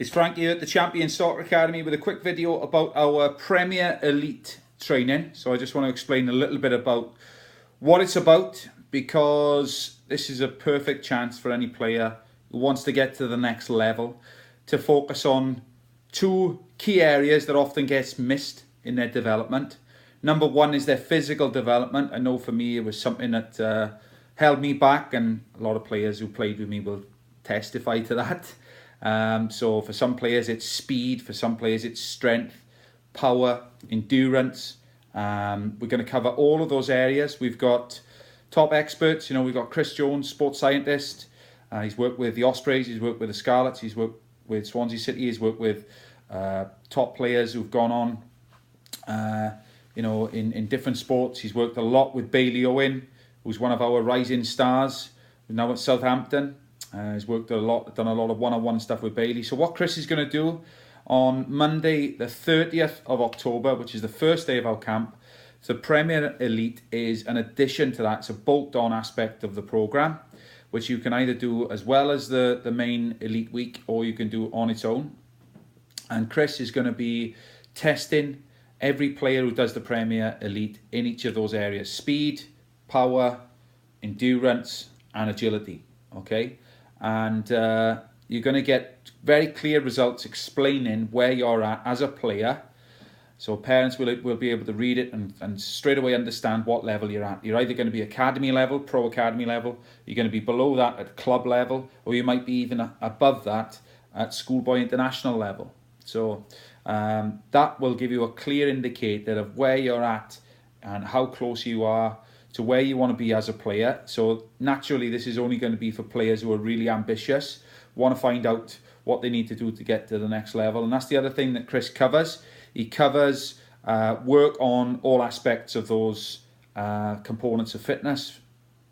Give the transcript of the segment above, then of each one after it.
It's Frank here at the Champion Soccer Academy with a quick video about our Premier Elite training. So I just want to explain a little bit about what it's about, because this is a perfect chance for any player who wants to get to the next level to focus on two key areas that often gets missed in their development. Number one is their physical development. I know for me it was something that held me back, and a lot of players who played with me will testify to that. So for some players it's speed, for some players it's strength, power, endurance. We're going to cover all of those areas. We've got top experts. We've got Chris Jones, sports scientist. He's worked with the Ospreys, he's worked with the Scarlets, he's worked with Swansea City, he's worked with top players who've gone on in different sports. He's worked a lot with Bailey Owen, who's one of our rising stars now at Southampton. He's worked a lot, done a lot of one-on-one stuff with Bailey. So what Chris is going to do on Monday, the 30th of October, which is the first day of our camp, the Premier Elite is an addition to that. It's a bolt-on aspect of the program, which you can either do as well as the main Elite week, or you can do on its own. And Chris is going to be testing every player who does the Premier Elite in each of those areas: speed, power, endurance, and agility. Okay. And you're going to get very clear results explaining where you're at as a player. So parents will be able to read it and straight away understand what level you're at. You're either going to be academy level, pro academy level, you're going to be below that at club level, or you might be even above that at schoolboy international level. So that will give you a clear indicator of where you're at and how close you are to where you want to be as a player. So naturally this is only going to be for players who are really ambitious, want to find out what they need to do to get to the next level. And that's the other thing that Chris covers. He covers work on all aspects of those components of fitness: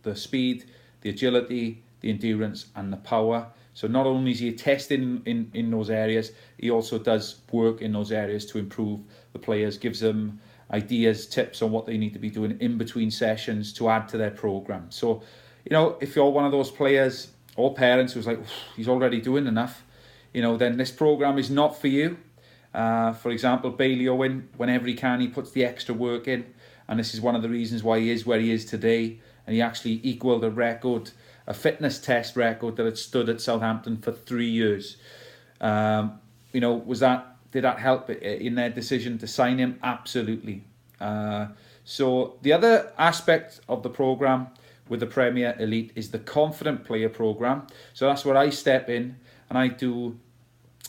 the speed, the agility, the endurance, and the power. So not only is he testing in those areas, he also does work in those areas to improve the players, gives them ideas, tips on what they need to be doing in between sessions to add to their program. So, if you're one of those players or parents who's like, he's already doing enough, then this program is not for you. For example, Bailey Owen, whenever he can, he puts the extra work in, and this is one of the reasons why he is where he is today. And he actually equaled a fitness test record that had stood at Southampton for 3 years. Did that help in their decision to sign him? Absolutely. So the other aspect of the program with the Premier Elite is the Confident Player program. So that's where I step in and I do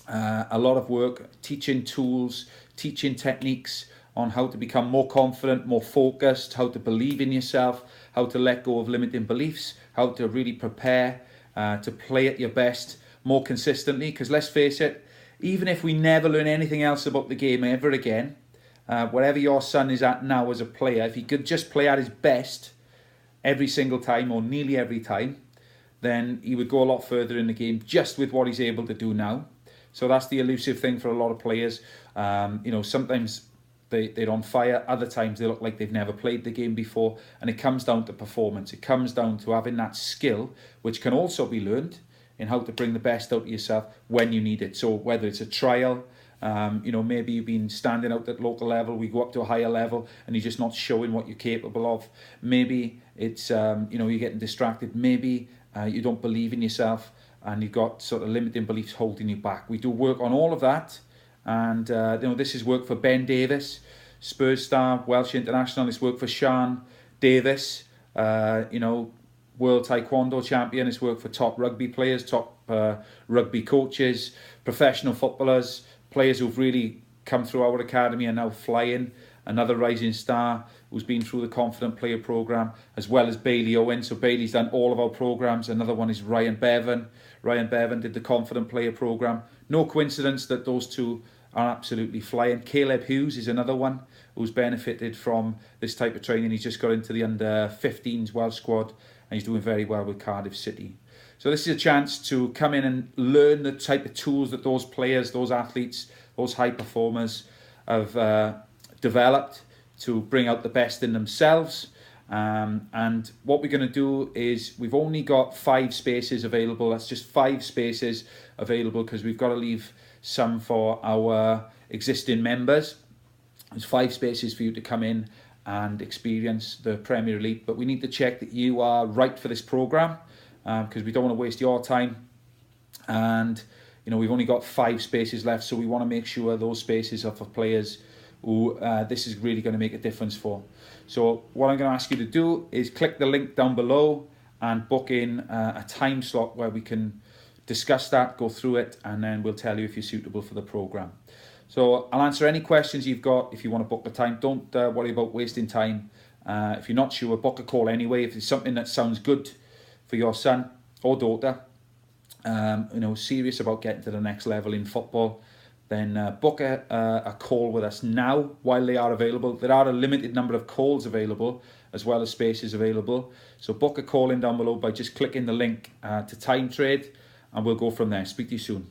a lot of work teaching tools, teaching techniques on how to become more confident, more focused, how to believe in yourself, how to let go of limiting beliefs, how to really prepare to play at your best more consistently. Because let's face it, even if we never learn anything else about the game ever again, wherever your son is at now as a player, if he could just play at his best every single time or nearly every time, then he would go a lot further in the game just with what he's able to do now. So that's the elusive thing for a lot of players. Sometimes they're on fire, other times they look like they've never played the game before, and it comes down to performance. It comes down to having that skill, which can also be learned, in how to bring the best out of yourself when you need it. So whether it's a trial, maybe you've been standing out at local level, we go up to a higher level and you're just not showing what you're capable of. Maybe it's, you're getting distracted. Maybe you don't believe in yourself and you've got sort of limiting beliefs holding you back. We do work on all of that. And, this is work for Ben Davis, Spurs star, Welsh international. It's work for Sean Davis, World Taekwondo champion. It's work for top rugby players, top rugby coaches, professional footballers, players who've really come through our academy and now flying. Another rising star who's been through the Confident Player program, as well as Bailey Owen. So Bailey's done all of our programs. Another one is Ryan Bevan. Ryan Bevan did the Confident Player program. No coincidence that those two are absolutely flying. Caleb Hughes is another one who's benefited from this type of training. He's just got into the under-15s Welsh squad, and he's doing very well with Cardiff City. So this is a chance to come in and learn the type of tools that those players, those athletes, those high performers have developed to bring out the best in themselves. And what we're going to do is, we've only got 5 spaces available. That's just 5 spaces available because we've got to leave some for our existing members. There's 5 spaces for you to come in and experience the Premier Elite, but we need to check that you are right for this program because we don't want to waste your time. And we've only got 5 spaces left, so we want to make sure those spaces are for players who this is really going to make a difference for. So what I'm going to ask you to do is click the link down below and book in a time slot where we can discuss that, go through it, and then we'll tell you if you're suitable for the program. So I'll answer any questions you've got if you want to book the time. Don't worry about wasting time. If you're not sure, book a call anyway. If it's something that sounds good for your son or daughter, serious about getting to the next level in football, then book a call with us now while they are available. There are a limited number of calls available as well as spaces available. So book a call in down below by just clicking the link to Time Trade, and we'll go from there. Speak to you soon.